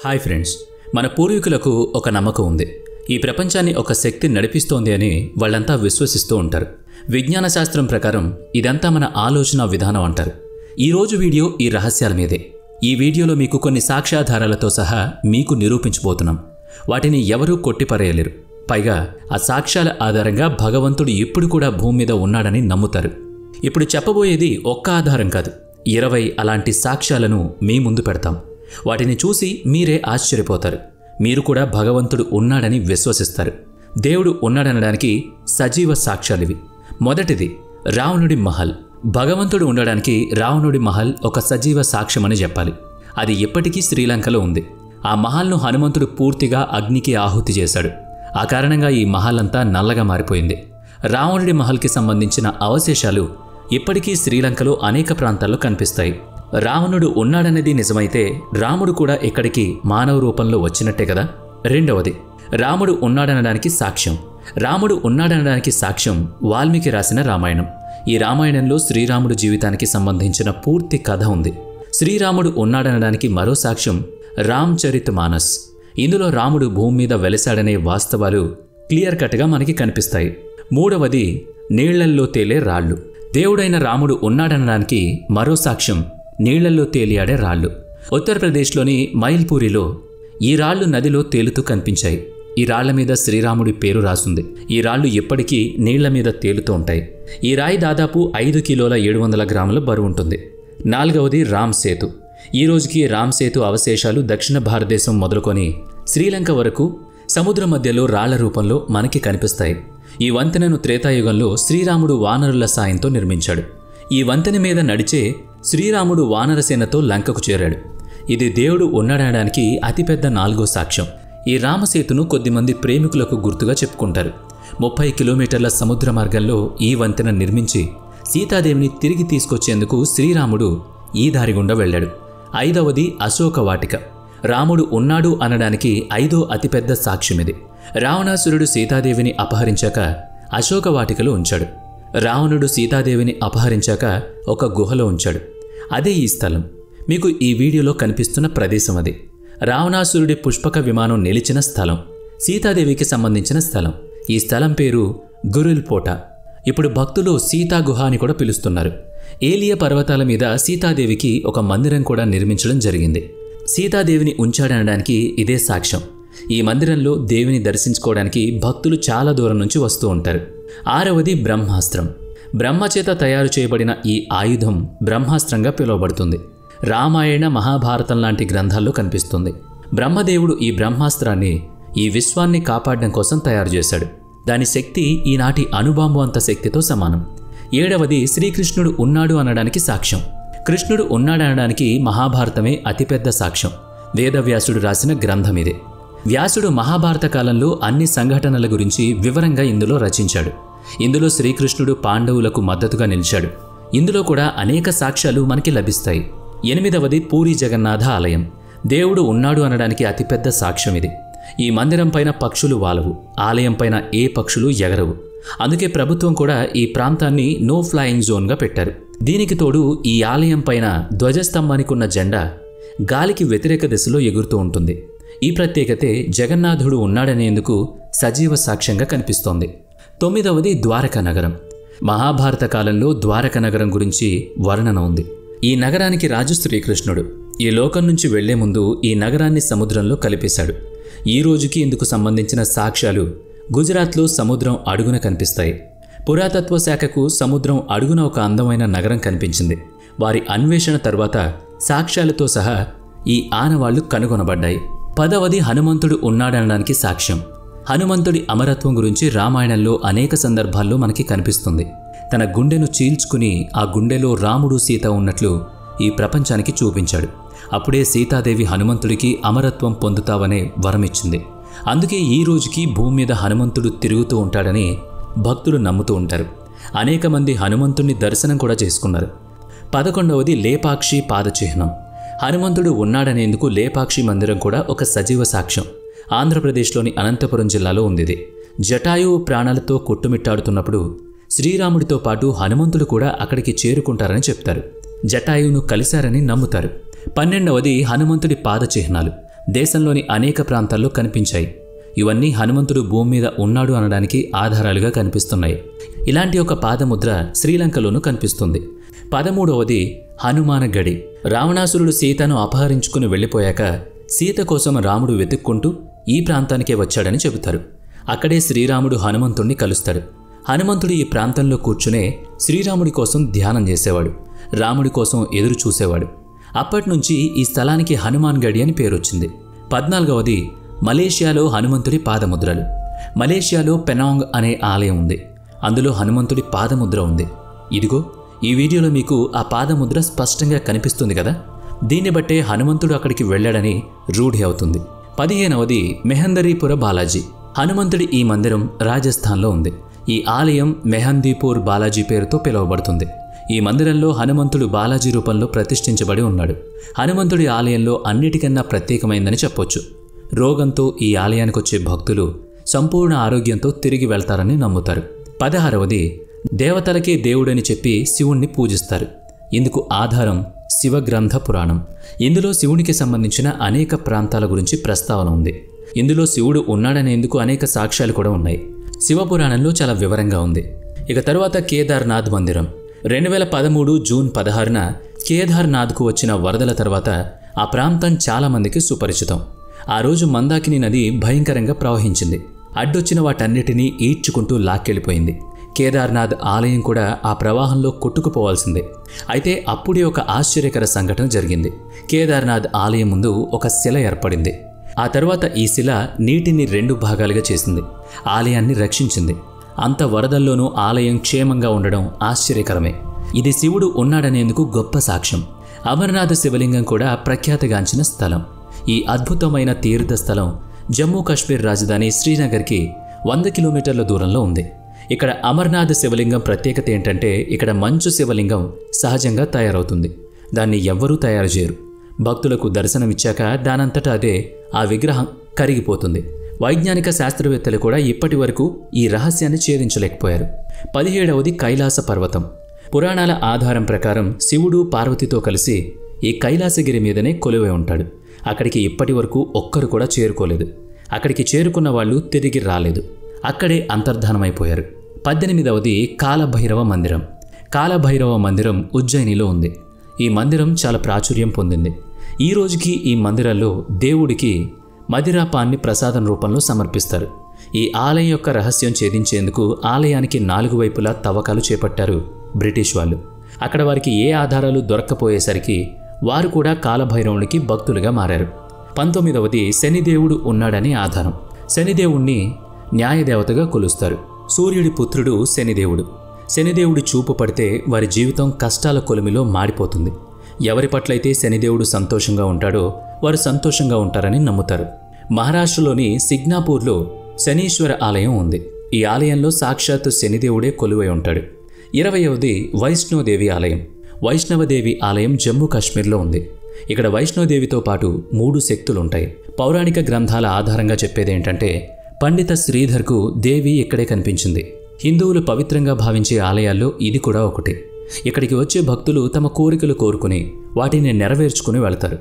Hi friends, మన పూర్వీకులకు ఒక నమ్మకం ఉంది. ఈ ప్రపంచాన్ని ఒక శక్తి నడిపిస్తోంది అని వాళ్ళంతా విశ్వసిస్తూ ఉంటారు. విజ్ఞాన శాస్త్రం ప్రకారం ఇదంతా మన ఆలోచన విధానం అంటారు. ఈరోజు వీడియో ఈ రహస్యాల మీదే. ఈ వీడియోలో మీకు కొన్ని సాక్ష్యాధారాలతో సహా మీకు నిరూపించబోతున్నాం. వాటిని ఎవరూ కొట్టిపరేయలేరు. పైగా ఆ సాక్ష్యాల ఆధారంగా భగవంతుడు ఇప్పుడు కూడా భూమి మీద ఉన్నాడని నమ్ముతారు. ఇప్పుడు చెప్పబోయేది ఒక్క ఆధారం కాదు, 20 అలాంటి సాక్ష్యాలను మీ ముందు పెడతాం. వాటిని చూసి మీరే ఆశ్చర్యపోతారు. మీరు కూడా భగవంతుడు ఉన్నాడని విశ్వసిస్తారు. దేవుడు ఉన్నాడనడానికి సజీవ సాక్ష్యాలివి. మొదటిది రావణుడి మహల్. భగవంతుడు ఉండడానికి రావణుడి మహల్ ఒక సజీవ సాక్ష్యమని చెప్పాలి. అది ఇప్పటికీ శ్రీలంకలో ఉంది. ఆ మహల్ను హనుమంతుడు పూర్తిగా అగ్నికి ఆహుతి చేశాడు. ఆ కారణంగా ఈ మహల్ అంతా నల్లగా మారిపోయింది. రావణుడి మహల్కి సంబంధించిన అవశేషాలు ఇప్పటికీ శ్రీలంకలో అనేక ప్రాంతాల్లో కనిపిస్తాయి. రావణుడు ఉన్నాడనేది నిజమైతే రాముడు కూడా ఇక్కడికి మానవ రూపంలో వచ్చినట్టే కదా. రెండవది రాముడు ఉన్నాడనడానికి సాక్ష్యం. రాముడు ఉన్నాడనడానికి సాక్ష్యం వాల్మీకి రాసిన రామాయణం. ఈ రామాయణంలో శ్రీరాముడు జీవితానికి సంబంధించిన పూర్తి కథ ఉంది. శ్రీరాముడు ఉన్నాడనడానికి మరో సాక్ష్యం రామచరిత మానస్. ఇందులో రాముడు భూమి మీద వెలిశాడనే వాస్తవాలు క్లియర్ కట్గా మనకి కనిపిస్తాయి. మూడవది నీళ్లల్లో తేలే రాళ్లు. దేవుడైన రాముడు ఉన్నాడనడానికి మరో సాక్ష్యం నీళ్లల్లో తేలియాడే రాళ్లు. ఉత్తరప్రదేశ్లోని మైల్పూరిలో ఈ రాళ్లు నదిలో తేలుతూ కనిపించాయి. ఈ రాళ్ల మీద శ్రీరాముడి పేరు రాసుంది. ఈ రాళ్లు ఎప్పటికీ నీళ్ల మీద తేలుతూ ఉంటాయి. ఈ రాయి దాదాపు 5 కిలోల 700 గ్రాముల బరువు ఉంటుంది. నాలుగవది రామ్ సేతు. ఈ రోజుకి రామ్ సేతు అవశేషాలు దక్షిణ భారతదేశం మొదలుకొని శ్రీలంక వరకు సముద్ర మధ్యలో రాళ్ల రూపంలో మనకి కనిపిస్తాయి. ఈ వంతెనను త్రేతాయుగంలో శ్రీరాముడు వానరుల సాయంతో నిర్మించాడు. ఈ వంతెన మీద నడిచే శ్రీరాముడు వానరసేనతో లంకకు చేరాడు. ఇది దేవుడు ఉన్నాడనడానికి అతిపెద్ద 4వ సాక్ష్యం. ఈ రామసేతును కొద్దిమంది ప్రేమికులకు గుర్తుగా చెప్పుకుంటారు. 30 కిలోమీటర్ల సముద్ర మార్గంలో ఈ వంతెన నిర్మించి సీతాదేవిని తిరిగి తీసుకొచ్చేందుకు శ్రీరాముడు ఈ దారి గుండా వెళ్ళాడు. 5వది అశోక వాటిక. రాముడు ఉన్నాడు అనడానికి 5వ అతిపెద్ద సాక్ష్యం ఇది. రావణాసురుడు సీతాదేవిని అపహరించాక అశోక వాటికలో ఉంచాడు. రావణుడు సీతాదేవిని అపహరించాక ఒక గుహలో ఉంచాడు. అదే ఈ స్థలం. మీకు ఈ వీడియోలో కనిపిస్తున్న ప్రదేశం అది. రావణాసురుడి పుష్పక విమానం నిలిచిన స్థలం, సీతాదేవికి సంబంధించిన స్థలం. ఈ స్థలం పేరు గురుల్పోట. ఇప్పుడు భక్తులు సీతా గుహ అని కూడా పిలుస్తున్నారు. ఏలియ పర్వతాల మీద సీతాదేవికి ఒక మందిరం కూడా నిర్మించడం జరిగింది. సీతాదేవిని ఉంచాడనడానికి ఇదే సాక్ష్యం. ఈ మందిరంలో దేవిని దర్శించుకోవడానికి భక్తులు చాలా దూరం నుంచి వస్తూ ఉంటారు. 6వది బ్రహ్మాస్త్రం. బ్రహ్మచేత తయారు చేయబడిన ఈ ఆయుధం బ్రహ్మాస్త్రంగా పిలువబడుతుంది. రామాయణ, మహాభారతం లాంటి గ్రంథాల్లో కనిపిస్తుంది. బ్రహ్మదేవుడు ఈ బ్రహ్మాస్త్రాన్ని ఈ విశ్వాన్ని కాపాడడం కోసం తయారు చేశాడు. దాని శక్తి ఈనాటి అణుబాంబు అంత శక్తితో సమానం. 7వది శ్రీకృష్ణుడు ఉన్నాడు అనడానికి సాక్ష్యం. కృష్ణుడు ఉన్నాడనడానికి మహాభారతమే అతిపెద్ద సాక్ష్యం. వేదవ్యాసుడు రాసిన గ్రంథం ఇదే. వ్యాసుడు మహాభారత కాలంలో అన్ని సంఘటనల గురించి వివరంగా ఇందులో రచించాడు. ఇందులో శ్రీకృష్ణుడు పాండవులకు మద్దతుగా నిలిచాడు. ఇందులో కూడా అనేక సాక్ష్యాలు మనకి లభిస్తాయి. 8వది పూరి జగన్నాథ ఆలయం. దేవుడు ఉన్నాడు అనడానికి అతిపెద్ద సాక్ష్యం ఇది. ఈ మందిరం పైన పక్షులు వాలవు, ఆలయం పైన ఏ పక్షులు ఎగరవు. అందుకే ప్రభుత్వం కూడా ఈ ప్రాంతాన్ని నో ఫ్లయింగ్ జోన్గా పెట్టారు. దీనికి తోడు ఈ ఆలయం పైన ధ్వజస్తంభానికి ఉన్న జెండా గాలికి వ్యతిరేక దిశలో ఎగురుతూ ఉంటుంది. ఈ ప్రత్యేకతే జగన్నాథుడు ఉన్నాడనేందుకు సజీవ సాక్ష్యంగా కనిపిస్తోంది. 9వది ద్వారకా నగరం. మహాభారత కాలంలో ద్వారకా నగరం గురించి వర్ణన ఉంది. ఈ నగరానికి రాజు శ్రీకృష్ణుడు. ఈ లోకం నుంచి వెళ్లే ముందు ఈ నగరాన్ని సముద్రంలో కలిపేశాడు. ఈ రోజుకి ఇందుకు సంబంధించిన సాక్ష్యాలు గుజరాత్లో సముద్రం అడుగున కనిపిస్తాయి. పురాతత్వ శాఖకు సముద్రం అడుగున ఒక అందమైన నగరం కనిపించింది. వారి అన్వేషణ తర్వాత సాక్ష్యాలతో సహా ఈ ఆనవాళ్లు కనుగొనబడ్డాయి. 10వది హనుమంతుడు ఉన్నాడనడానికి సాక్ష్యం. హనుమంతుడి అమరత్వం గురించి రామాయణంలో అనేక సందర్భాల్లో మనకి కనిపిస్తుంది. తన గుండెను చీల్చుకుని ఆ గుండెలో రాముడు, సీత ఉన్నట్లు ఈ ప్రపంచానికి చూపించాడు. అప్పుడే సీతాదేవి హనుమంతుడికి అమరత్వం పొందుతావనే వరమిచ్చింది. అందుకే ఈ రోజుకి భూమి మీద హనుమంతుడు తిరుగుతూ ఉంటాడని భక్తులు నమ్ముతూ ఉంటారు. అనేక మంది హనుమంతుడిని దర్శనం కూడా చేసుకున్నారు. 11వది లేపాక్షి పాదచిహ్నం. హనుమంతుడు ఉన్నాడనేందుకు లేపాక్షి మందిరం కూడా ఒక సజీవ సాక్ష్యం. ఆంధ్రప్రదేశ్లోని అనంతపురం జిల్లాలో ఉంది. జటాయువు ప్రాణాలతో కొట్టుమిట్టాడుతున్నప్పుడు శ్రీరాముడితో పాటు హనుమంతుడు కూడా అక్కడికి చేరుకుంటారని చెప్తారు. జటాయువును కలిశారని నమ్ముతారు. 12వది హనుమంతుడి పాద చిహ్నాలు. దేశంలోని అనేక ప్రాంతాల్లో కనిపించాయి. ఇవన్నీ హనుమంతుడు భూమి మీద ఉన్నాడు అనడానికి ఆధారాలుగా కనిపిస్తున్నాయి. ఇలాంటి ఒక పాదముద్ర శ్రీలంకలోనూ కనిపిస్తుంది. 13వది హనుమాన గడి. రావణాసురుడు సీతను అపహరించుకుని వెళ్ళిపోయాక సీత కోసం రాముడు వెతుక్కుంటూ ఈ ప్రాంతానికే వచ్చాడని చెబుతారు. అక్కడే శ్రీరాముడు హనుమంతుణ్ణి కలుస్తాడు. హనుమంతుడు ఈ ప్రాంతంలో కూర్చునే శ్రీరాముడి కోసం ధ్యానం చేసేవాడు. రాముడి కోసం ఎదురు చూసేవాడు. అప్పటినుంచి ఈ స్థలానికి హనుమాన్ గడి అని పేరొచ్చింది. 14వది మలేషియాలో హనుమంతుడి పాదముద్రలు. మలేషియాలో పెనాంగ్ అనే ఆలయం ఉంది. అందులో హనుమంతుడి పాదముద్ర ఉంది. ఇదిగో ఈ వీడియోలో మీకు ఆ పాదముద్ర స్పష్టంగా కనిపిస్తుంది కదా. దీన్ని బట్టే హనుమంతుడు అక్కడికి వెళ్ళాడని రూఢి అవుతుంది. 15వది మెహందరీపుర బాలాజీ. హనుమంతుడి ఈ మందిరం రాజస్థాన్లో ఉంది. ఈ ఆలయం మెహందీపూర్ బాలాజీ పేరుతో పిలువబడుతుంది. ఈ మందిరంలో హనుమంతుడు బాలాజీ రూపంలో ప్రతిష్ఠించబడి ఉన్నాడు. హనుమంతుడి ఆలయంలో అన్నిటికన్నా ప్రత్యేకమైందని చెప్పొచ్చు. రోగంతో ఈ ఆలయానికి వచ్చే భక్తులు సంపూర్ణ ఆరోగ్యంతో తిరిగి వెళ్తారని నమ్ముతారు. 16వది దేవతలకే దేవుడని చెప్పి శివుణ్ణి పూజిస్తారు. ఇందుకు ఆధారం శివగ్రంథ పురాణం. ఇందులో శివునికి సంబంధించిన అనేక ప్రాంతాల గురించి ప్రస్తావన ఉంది. ఇందులో శివుడు ఉన్నాడనేందుకు అనేక సాక్ష్యాలు కూడా ఉన్నాయి. శివపురాణంలో చాలా వివరంగా ఉంది. ఇక తరువాత కేదార్నాథ్ మందిరం. 2013 జూన్ 16న కేదార్నాథ్కు వచ్చిన వరదల తర్వాత ఆ ప్రాంతం చాలామందికి సుపరిచితం. ఆ రోజు మందాకిని నది భయంకరంగా ప్రవహించింది. అడ్డొచ్చిన వాటన్నిటినీ ఈడ్చుకుంటూ లాక్కెళ్ళిపోయింది. కేదార్నాథ్ ఆలయం కూడా ఆ ప్రవాహంలో కొట్టుకుపోవాల్సిందే. అయితే అప్పుడే ఒక ఆశ్చర్యకర సంఘటన జరిగింది. కేదార్నాథ్ ఆలయం ముందు ఒక శిల ఏర్పడింది. ఆ తర్వాత ఈ శిల నీటిని 2 భాగాలుగా చేసింది. ఆలయాన్ని రక్షించింది. అంత వరదల్లోనూ ఆలయం క్షేమంగా ఉండడం ఆశ్చర్యకరమే. ఇది శివుడు ఉన్నాడనేందుకు గొప్ప సాక్ష్యం. అమర్నాథ్ శివలింగం కూడా ప్రఖ్యాతిగాంచిన స్థలం. ఈ అద్భుతమైన తీర్థ స్థలం జమ్మూ కాశ్మీర్ రాజధాని శ్రీనగర్కి 100 కిలోమీటర్ల దూరంలో ఉంది. ఇక్కడ అమర్నాథ్ శివలింగం ప్రత్యేకత ఏంటంటే ఇక్కడ మంచు శివలింగం సహజంగా తయారవుతుంది. దాన్ని ఎవ్వరూ తయారు చేయరు. భక్తులకు దర్శనమిచ్చాక దానంతటా అదే ఆ విగ్రహం కరిగిపోతుంది. వైజ్ఞానిక శాస్త్రవేత్తలు కూడా ఇప్పటి వరకు ఈ రహస్యాన్ని ఛేదించలేకపోయారు. 17వది కైలాస పర్వతం. పురాణాల ఆధారం ప్రకారం శివుడు పార్వతితో కలిసి ఈ కైలాసగిరి మీదనే కొలువై ఉంటాడు. అక్కడికి ఇప్పటి వరకు ఒక్కరు కూడా చేరుకోలేదు. అక్కడికి చేరుకున్న వాళ్ళు తిరిగి రాలేదు. అక్కడే అంతర్ధానమైపోయారు. 18వది కాలభైరవ మందిరం. కాలభైరవ మందిరం ఉజ్జయినిలో ఉంది. ఈ మందిరం చాలా ప్రాచుర్యం పొందింది. ఈ రోజుకి ఈ మందిరంలో దేవుడికి మదిరాపాన్ని ప్రసాదం రూపంలో సమర్పిస్తారు. ఈ ఆలయం యొక్క రహస్యం ఛేదించేందుకు ఆలయానికి 4 వైపులా తవ్వకాలు చేపట్టారు బ్రిటిష్ వాళ్ళు. అక్కడ వారికి ఏ ఆధారాలు దొరక్కపోయేసరికి వారు కూడా కాలభైరవునికి భక్తులుగా మారారు. 19వది శనిదేవుడు ఉన్నాడని ఆధారం. శనిదేవుణ్ణి న్యాయదేవతగా కొలుస్తారు. సూర్యుడి పుత్రుడు శనిదేవుడు. శనిదేవుడి చూపు పడితే వారి జీవితం కష్టాల కొలిమిలో మాడిపోతుంది. ఎవరి పట్లయితే శనిదేవుడు సంతోషంగా ఉంటాడో వారు సంతోషంగా ఉంటారని నమ్ముతారు. మహారాష్ట్రలోని సిగ్నాపూర్లో శనీశ్వర ఆలయం ఉంది. ఈ ఆలయంలో సాక్షాత్తు శనిదేవుడే కొలువై ఉంటాడు. 20వది వైష్ణోదేవి ఆలయం. వైష్ణవదేవి ఆలయం జమ్మూ కాశ్మీర్లో ఉంది. ఇక్కడ వైష్ణోదేవితో పాటు 3 శక్తులుంటాయి. పౌరాణిక గ్రంథాల ఆధారంగా చెప్పేదేంటంటే పండిత శ్రీధర్కు దేవి ఇక్కడే కనిపించింది. హిందువులు పవిత్రంగా భావించే ఆలయాల్లో ఇది కూడా ఒకటి. ఇక్కడికి వచ్చే భక్తులు తమ కోరికలు కోరుకుని వాటిని నెరవేర్చుకుని వెళతారు.